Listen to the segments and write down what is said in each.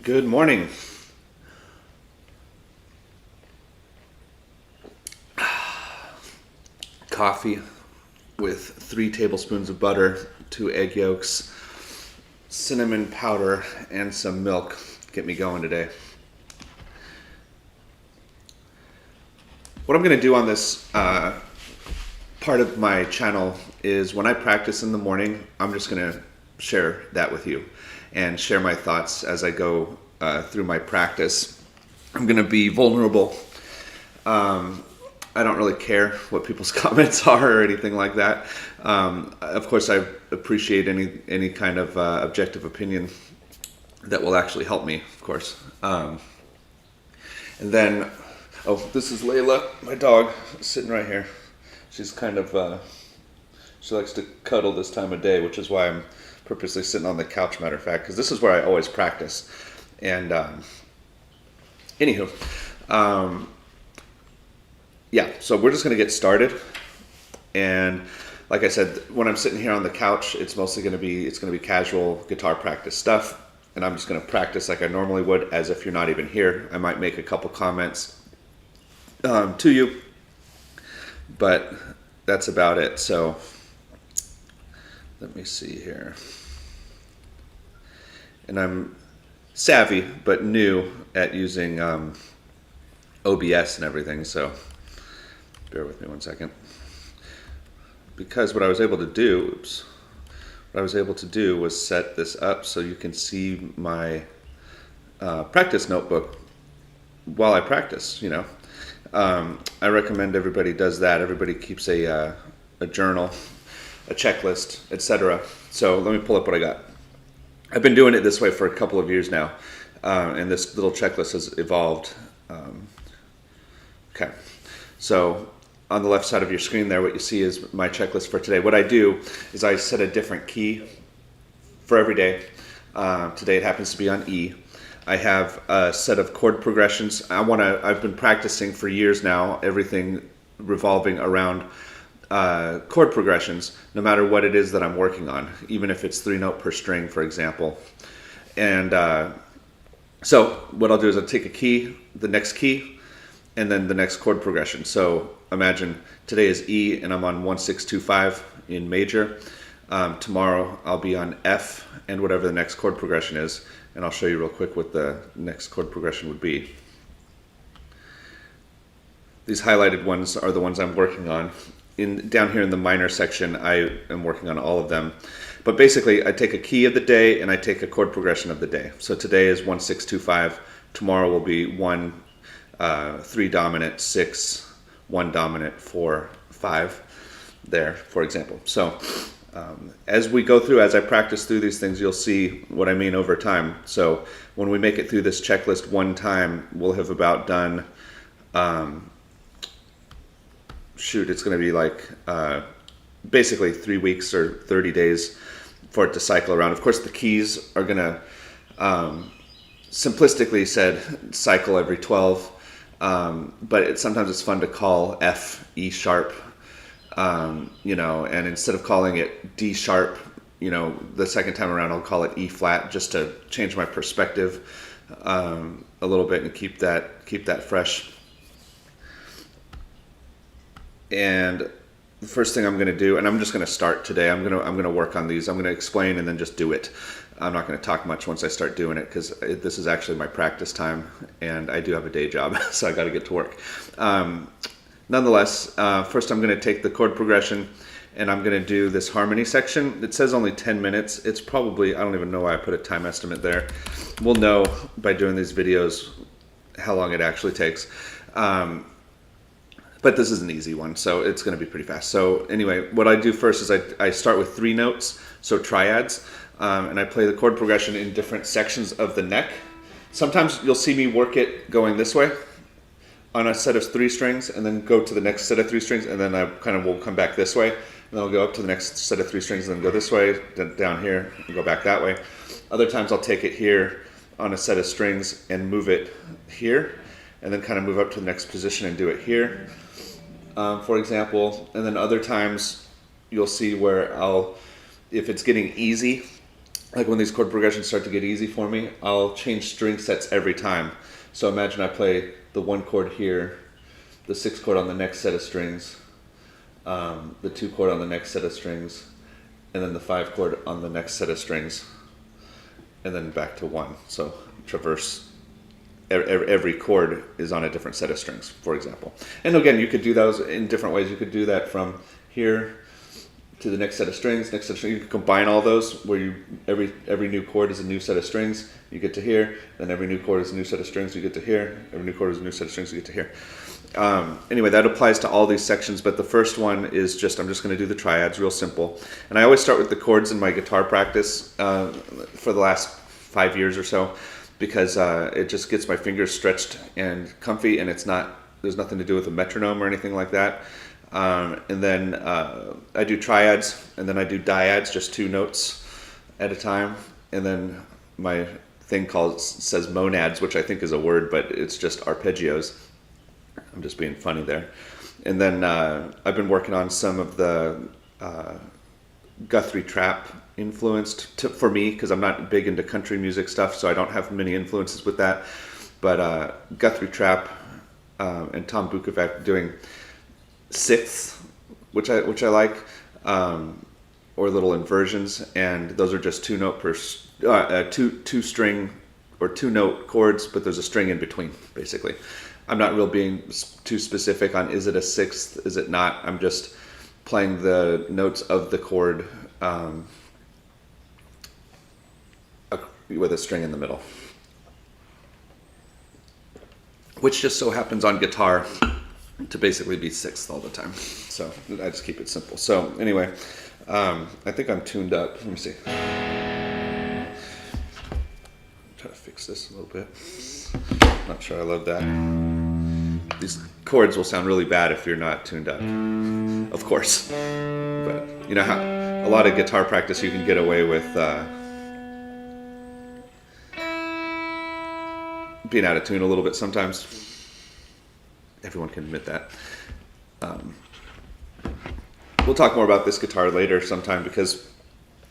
Good morning. Coffee with 3 tablespoons of butter, 2 egg yolks, cinnamon powder, and some milk. Get me going today. What I'm going to do on this part of my channel is when I practice in the morning, I'm just going to share that with you and share my thoughts as I go through my practice. I'm going to be vulnerable. I don't really care what people's comments are or anything like that. Of course, I appreciate any kind of objective opinion that will actually help me, of course. And then, this is Layla, my dog, sitting right here. She's kind of, she likes to cuddle this time of day, which is why I'm purposely sitting on the couch, matter of fact, because this is where I always practice. And yeah, so we're just going to get started. And like I said, when I'm sitting here on the couch, it's mostly going to be casual guitar practice stuff. And I'm just going to practice like I normally would, as if you're not even here. I might make a couple comments to you, but that's about it. So let me see here. And I'm savvy, but new at using OBS and everything, so bear with me one second. Because what I was able to do, was set this up so you can see my practice notebook while I practice, you know. I recommend everybody does that. Everybody keeps a journal, a checklist, etc. So let me pull up what I got. I've been doing it this way for a couple of years now, and this little checklist has evolved. Okay, so on the left side of your screen there, what you see is my checklist for today. What I do is I set a different key for every day. Today it happens to be on E. I have a set of chord progressions. I've been practicing for years now, everything revolving around chord progressions, no matter what it is that I'm working on, even if it's 3 note per string, for example. And so what I'll do is I'll take a key, the next key, and then the next chord progression. So imagine today is E and I'm on 1-6-2-5 in major. Tomorrow I'll be on F and whatever the next chord progression is, and I'll show you real quick what the next chord progression would be. These highlighted ones are the ones I'm working on. Down here in the minor section, I am working on all of them. But basically, I take a key of the day and I take a chord progression of the day. So today is 1-6-2-5. Tomorrow will be 1, 3 dominant, 6, 1 dominant, 4, 5. There, for example. So as we go through, as I practice through these things, you'll see what I mean over time. So when we make it through this checklist one time, we'll have about done. It's going to be like basically 3 weeks or 30 days for it to cycle around. Of course, the keys are going to, simplistically said, cycle every 12. But sometimes it's fun to call F E sharp, you know, and instead of calling it D sharp, you know, the second time around I'll call it E flat, just to change my perspective a little bit and keep that fresh. And the first thing I'm going to do, and I'm just going to start today, I'm going to work on these. I'm going to explain and then just do it. I'm not going to talk much once I start doing it, because this is actually my practice time, and I do have a day job, so I got to get to work. Nonetheless, first I'm going to take the chord progression, and I'm going to do this harmony section. It says only 10 minutes. It's probably, I don't even know why I put a time estimate there. We'll know by doing these videos how long it actually takes. But this is an easy one, so it's going to be pretty fast. So anyway, what I do first is I start with 3 notes, so triads, and I play the chord progression in different sections of the neck. Sometimes you'll see me work it going this way on a set of 3 strings, and then go to the next set of 3 strings, and then I kind of will come back this way, and then I'll go up to the next set of 3 strings, and then go this way, then down here, and go back that way. Other times I'll take it here on a set of strings and move it here, and then kind of move up to the next position and do it here. For example, and then other times you'll see where if it's getting easy, like when these chord progressions start to get easy for me, I'll change string sets every time. So imagine I play the 1 chord here, the 6 chord on the next set of strings, the 2 chord on the next set of strings, and then the 5 chord on the next set of strings, and then back to 1. So traverse. Every chord is on a different set of strings, for example. And again, you could do those in different ways. You could do that from here to the next set of strings, next set of strings. You can combine all those where every new chord is a new set of strings, you get to here, then every new chord is a new set of strings, you get to here, every new chord is a new set of strings, you get to here. Anyway, that applies to all these sections, but the first one is just, I'm just going to do the triads, real simple. And I always start with the chords in my guitar practice for the last 5 years or so, because it just gets my fingers stretched and comfy, and there's nothing to do with a metronome or anything like that. And then I do triads, and then I do dyads, just 2 notes at a time. And then my thing says monads, which I think is a word, but it's just arpeggios. I'm just being funny there. And then I've been working on some of the Guthrie Trap influenced for me, because I'm not big into country music stuff, so I don't have many influences with that. But Guthrie Trap and Tom Bukovac doing sixths, which I like, or little inversions, and those are just 2 note per two string or 2 note chords, but there's a string in between, basically. I'm not real being too specific on is it a sixth, is it not. I'm just playing the notes of the chord with a string in the middle, which just so happens on guitar to basically be sixth all the time. So I just keep it simple. So anyway, I think I'm tuned up. Let me see. Try to fix this a little bit. Not sure I love that. These chords will sound really bad if you're not tuned up, of course. But you know how a lot of guitar practice you can get away with being out of tune a little bit sometimes. Everyone can admit that. We'll talk more about this guitar later sometime, because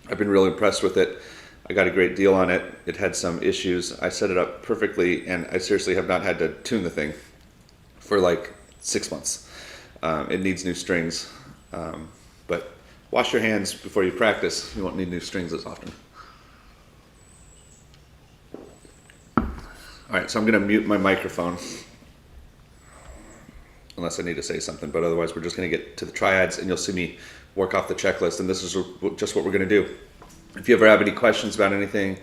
I've been really impressed with it. I got a great deal on it. It had some issues. I set it up perfectly, and I seriously have not had to tune the thing for like 6 months. It needs new strings, but wash your hands before you practice. You won't need new strings as often. All right, so I'm going to mute my microphone, unless I need to say something, but otherwise we're just going to get to the triads, and you'll see me work off the checklist, and this is just what we're going to do. If you ever have any questions about anything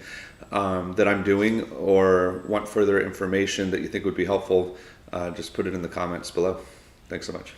that I'm doing, or want further information that you think would be helpful, just put it in the comments below. Thanks so much.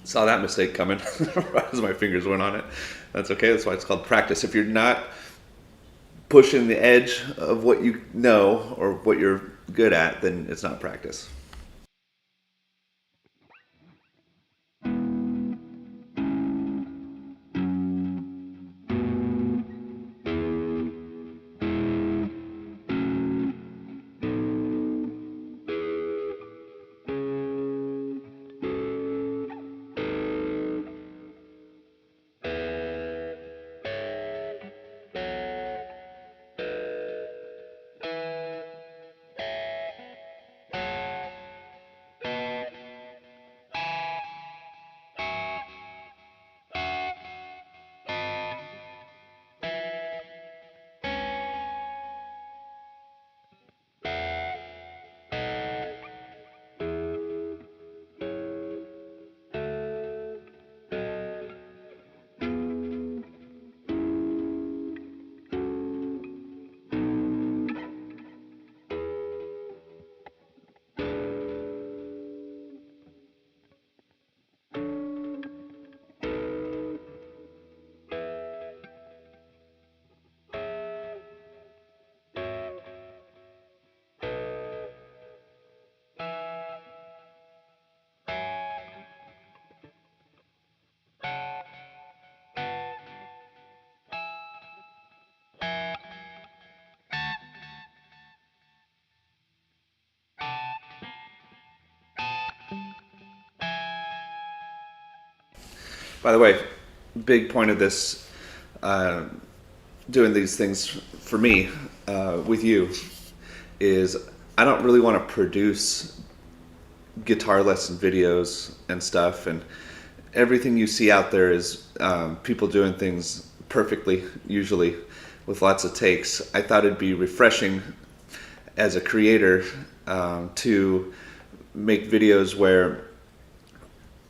Saw that mistake coming right as my fingers went on it. That's okay. That's why it's called practice. If you're not pushing the edge of what you know or what you're good at, then it's not practice. By the way, big point of this, uh, doing these things for me with you, is I don't really want to produce guitar lesson videos and stuff, and everything you see out there is people doing things perfectly, usually with lots of takes. I thought it'd be refreshing as a creator to make videos where,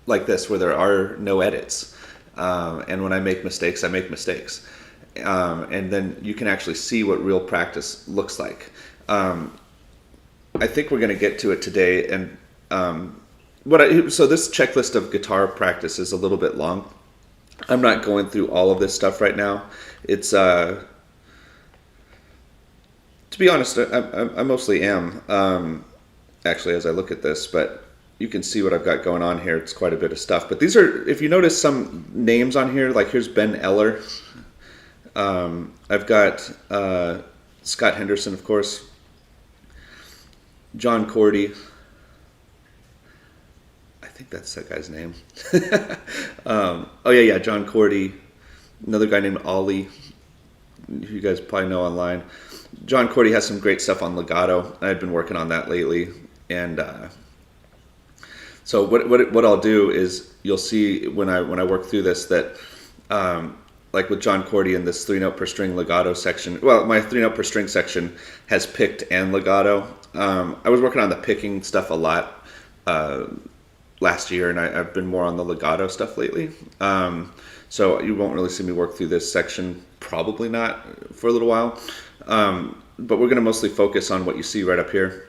like this, where there are no edits, and when I make mistakes, I make mistakes, and then you can actually see what real practice looks like. I think we're going to get to it today, and so this checklist of guitar practice is a little bit long. I'm not going through all of this stuff right now. It's to be honest, I mostly am, actually, as I look at this, but you can see what I've got going on here. It's quite a bit of stuff. But these are, if you notice some names on here, like here's Ben Eller. I've got Scott Henderson, of course. John Cordy. I think that's that guy's name. Oh yeah, John Cordy. Another guy named Ollie, who you guys probably know online. John Cordy has some great stuff on legato. I've been working on that lately, and so what I'll do is you'll see when I work through this that like with John Cordy in this 3-note per string legato section. Well, my 3-note per string section has picked and legato. I was working on the picking stuff a lot last year, and I've been more on the legato stuff lately. So you won't really see me work through this section, probably not for a little while. But we're going to mostly focus on what you see right up here,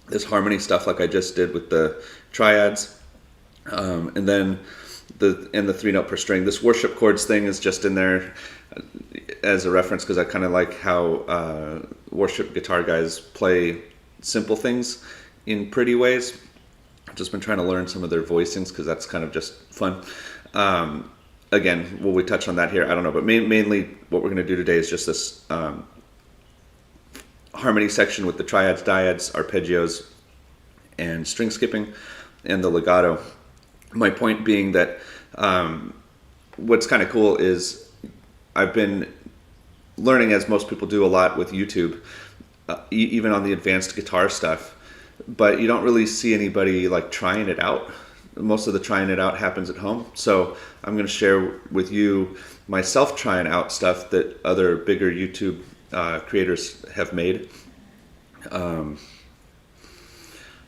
this harmony stuff, like I just did with the triads, and then the 3-note per string. This worship chords thing is just in there as a reference because I kind of like how worship guitar guys play simple things in pretty ways. I've just been trying to learn some of their voicings because that's kind of just fun. Again, will we touch on that here? I don't know, but mainly what we're going to do today is just this harmony section with the triads, dyads, arpeggios, and string skipping, and the legato. My point being that what's kind of cool is I've been learning, as most people do, a lot with YouTube, even on the advanced guitar stuff, but you don't really see anybody like trying it out. Most of the trying it out happens at home. So I'm going to share with you myself trying out stuff that other bigger YouTube creators have made,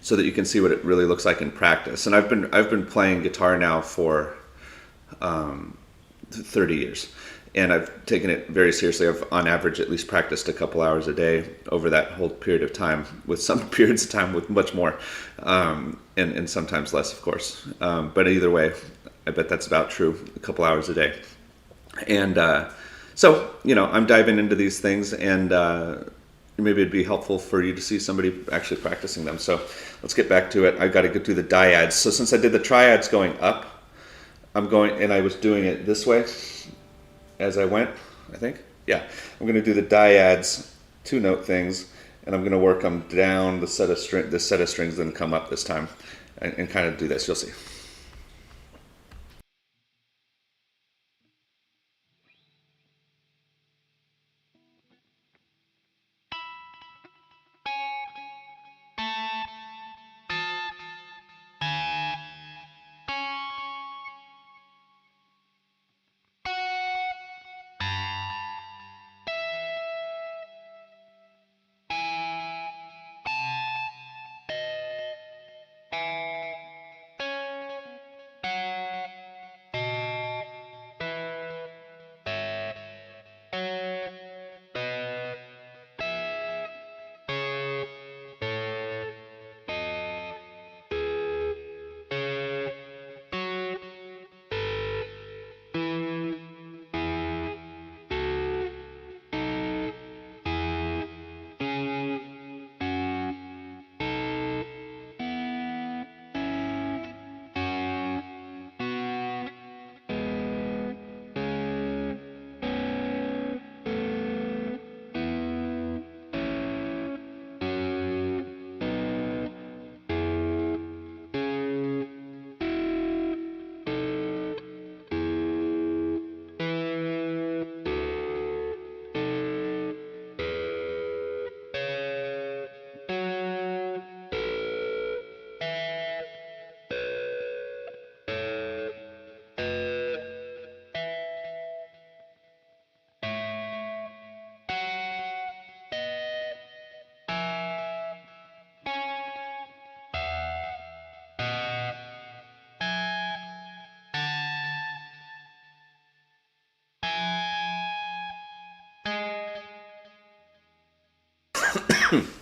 so that you can see what it really looks like in practice. And I've been playing guitar now for 30 years, and I've taken it very seriously. I've on average at least practiced a couple hours a day over that whole period of time, with some periods of time with much more, and sometimes less, of course. But either way, I bet that's about true, a couple hours a day. And so, I'm diving into these things, and maybe it'd be helpful for you to see somebody actually practicing them. So let's get back to it. I've got to get through the dyads. So since I did the triads going up, and I was doing it this way as I went, I think. Yeah, I'm going to do the dyads, 2-note things, and I'm going to work them down the set of strings, then come up this time, and kind of do this. You'll see.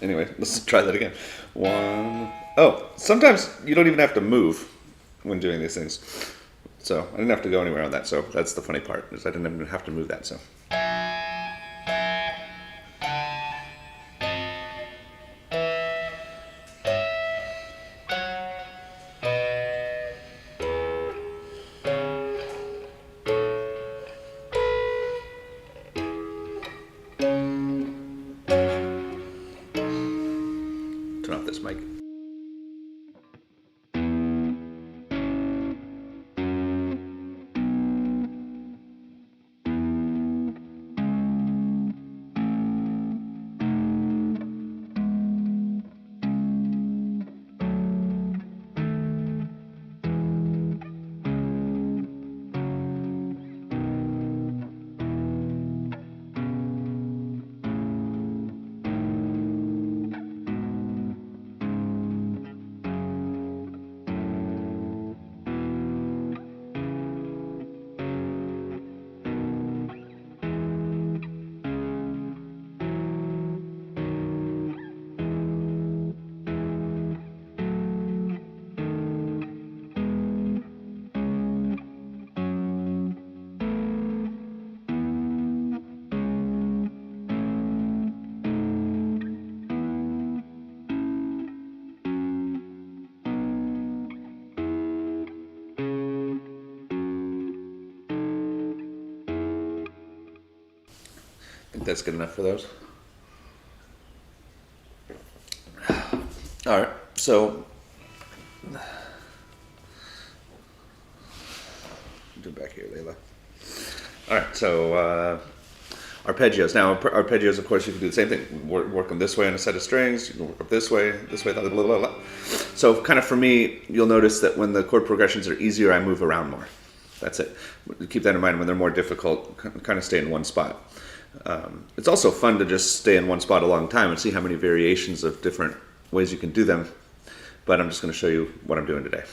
Anyway, let's try that again. One. Oh, sometimes you don't even have to move when doing these things. So I didn't have to go anywhere on that. So that's the funny part, is I didn't even have to move that. So. Turn off this mic. I think that's good enough for those. All right, so do back here, Layla. All right, so arpeggios. Now, arpeggios, of course, you can do the same thing. Work them this way on a set of strings. You can work them this way, blah, blah, blah, blah. So kind of for me, you'll notice that when the chord progressions are easier, I move around more. That's it. Keep that in mind. When they're more difficult, kind of stay in one spot. It's also fun to just stay in one spot a long time and see how many variations of different ways you can do them. But I'm just going to show you what I'm doing today.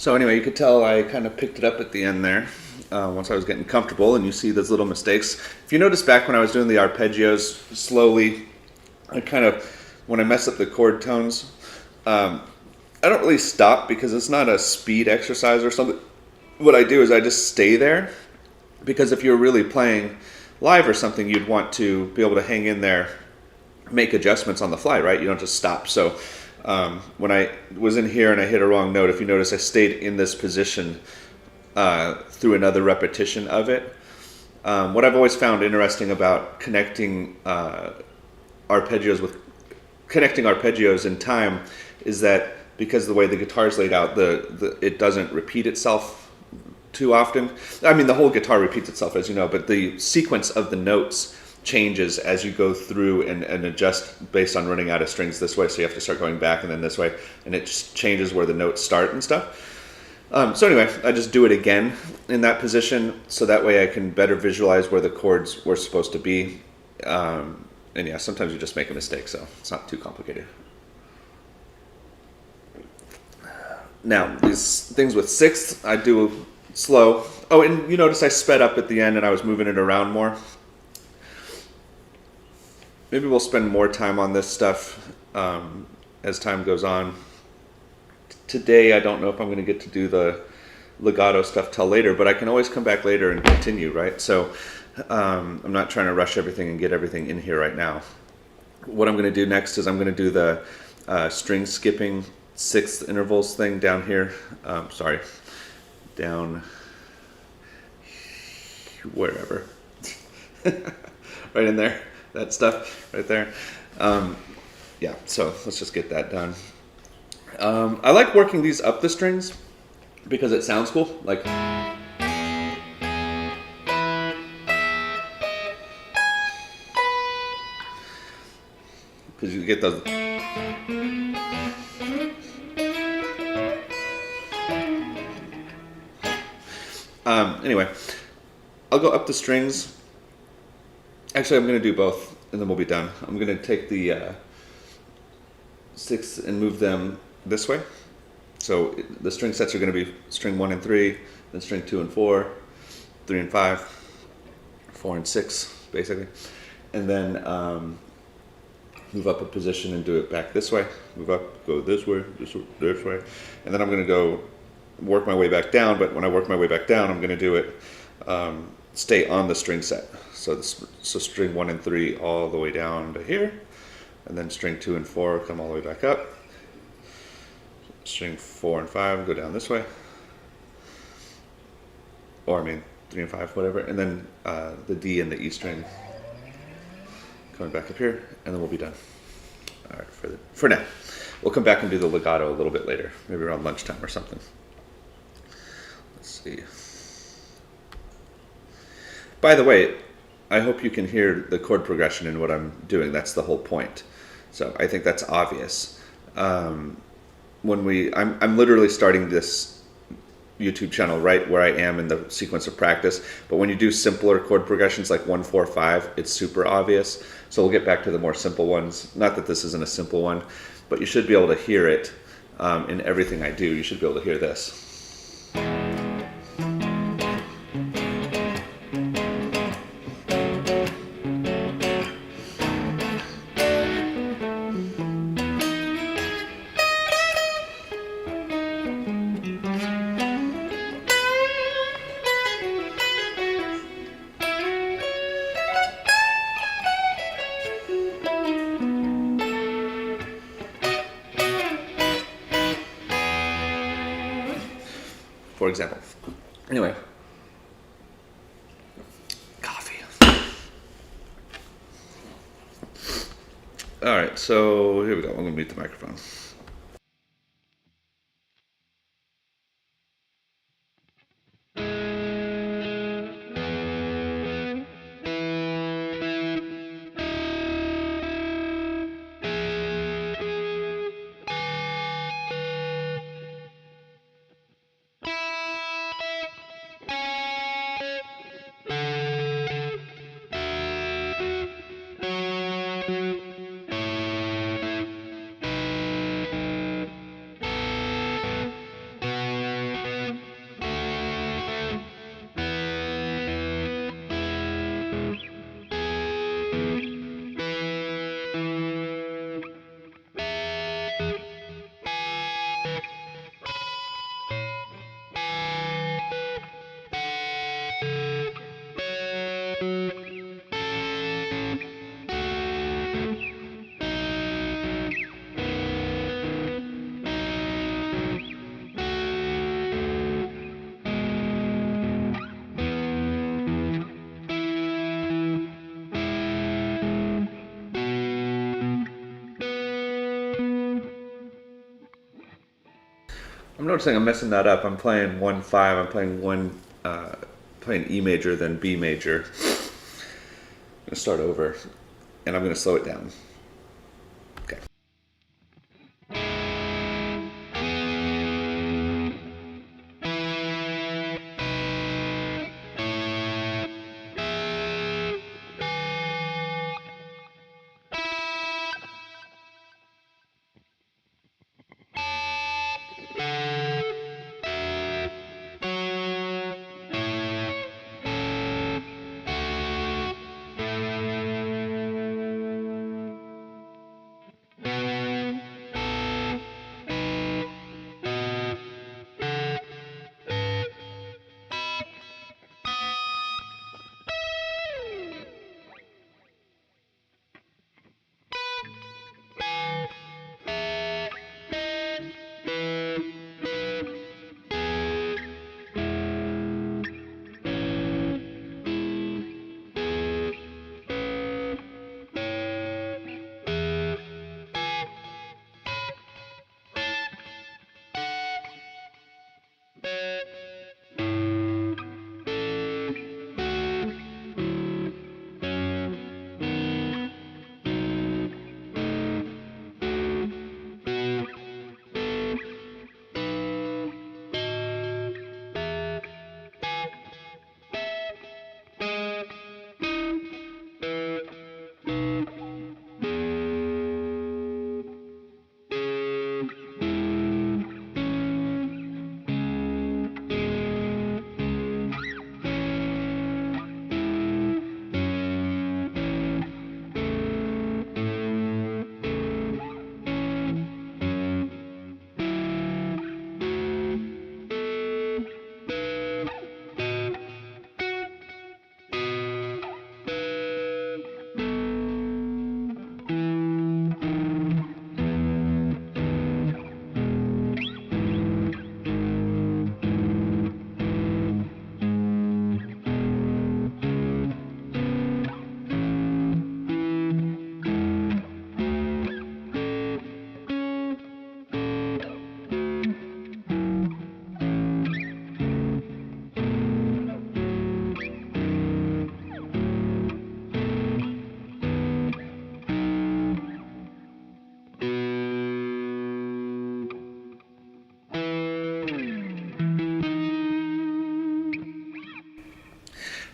So anyway, you could tell I kind of picked it up at the end there once I was getting comfortable, and you see those little mistakes. If you notice back when I was doing the arpeggios slowly, I kind of, when I mess up the chord tones, I don't really stop because it's not a speed exercise or something. What I do is I just stay there, because if you're really playing live or something, you'd want to be able to hang in there, make adjustments on the fly, right? You don't just stop. So when I was in here and I hit a wrong note, if you notice, I stayed in this position through another repetition of it. What I've always found interesting about connecting arpeggios in time is that because of the way the guitar is laid out, it doesn't repeat itself too often. I mean, the whole guitar repeats itself, as you know, but the sequence of the notes changes as you go through and adjust based on running out of strings this way. So you have to start going back and then this way, and it just changes where the notes start and stuff. So anyway, I just do it again in that position, so that way I can better visualize where the chords were supposed to be. And yeah, sometimes you just make a mistake, so it's not too complicated. Now, these things with sixth, I do slow. Oh, and you notice I sped up at the end and I was moving it around more. Maybe we'll spend more time on this stuff as time goes on. Today, I don't know if I'm going to get to do the legato stuff till later, but I can always come back later and continue, right? So I'm not trying to rush everything and get everything in here right now. What I'm going to do next is I'm going to do the string skipping sixth intervals thing down here. Down wherever. Right in there. That stuff right there. Yeah, so let's just get that done. I like working these up the strings because it sounds cool. Like, because you get those. Anyway, I'll go up the strings. Actually, I'm going to do both, and then we'll be done. I'm going to take the sixths and move them this way. So the string sets are going to be string 1 and 3, then string 2 and 4, 3 and 5, 4 and 6, basically. And then move up a position and do it back this way. Move up, go this way, this way. And then I'm going to go work my way back down, but when I work my way back down, I'm going to do it, stay on the string set. So string 1 and 3 all the way down to here, and then string 2 and 4 come all the way back up. String 4 and 5 go down this way, or I mean 3 and 5, whatever, and then the D and the E string coming back up here, and then we'll be done. All right, for now. We'll come back and do the legato a little bit later, maybe around lunchtime or something. Let's see. By the way, I hope you can hear the chord progression in what I'm doing. That's the whole point. So I think that's obvious. I'm literally starting this YouTube channel right where I am in the sequence of practice. But when you do simpler chord progressions like 1, 4, 5, it's super obvious. So we'll get back to the more simple ones. Not that this isn't a simple one, but you should be able to hear it in everything I do. You should be able to hear this. For example. Anyway. Coffee. All right, so here we go. I'm going to mute the microphone. I'm noticing I'm messing that up. I'm playing 1-5. I'm playing playing E major, then B major. I'm gonna start over, and I'm gonna slow it down. Okay.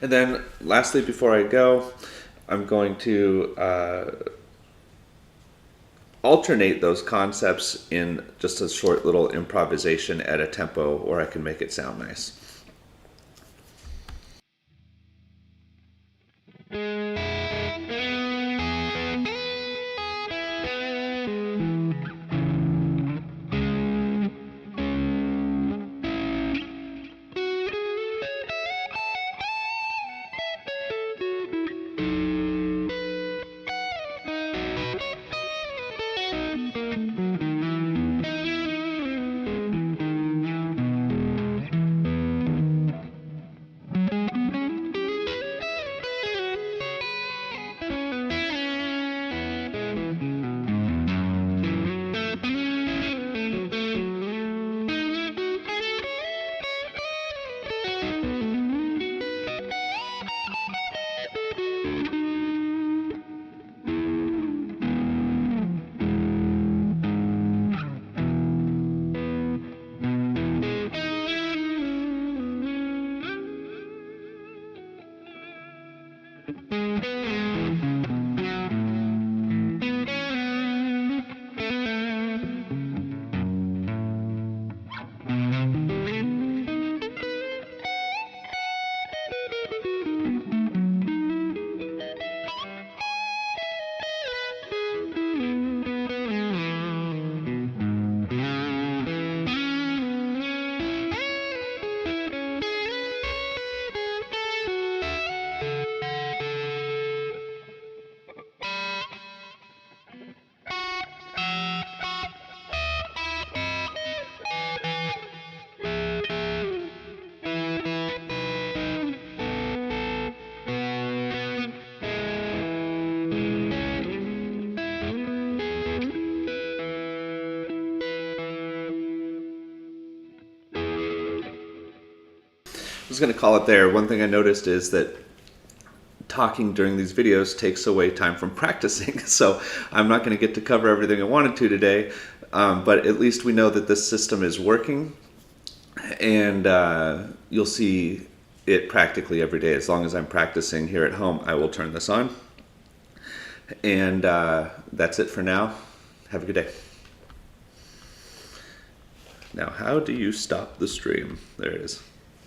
And then, lastly, before I go, I'm going to alternate those concepts in just a short little improvisation at a tempo where I can make it sound nice. just going to call it there. One thing I noticed is that talking during these videos takes away time from practicing. So I'm not going to get to cover everything I wanted to today, but at least we know that this system is working, and you'll see it practically every day. As long as I'm practicing here at home, I will turn this on. And that's it for now. Have a good day. Now, how do you stop the stream? There it is.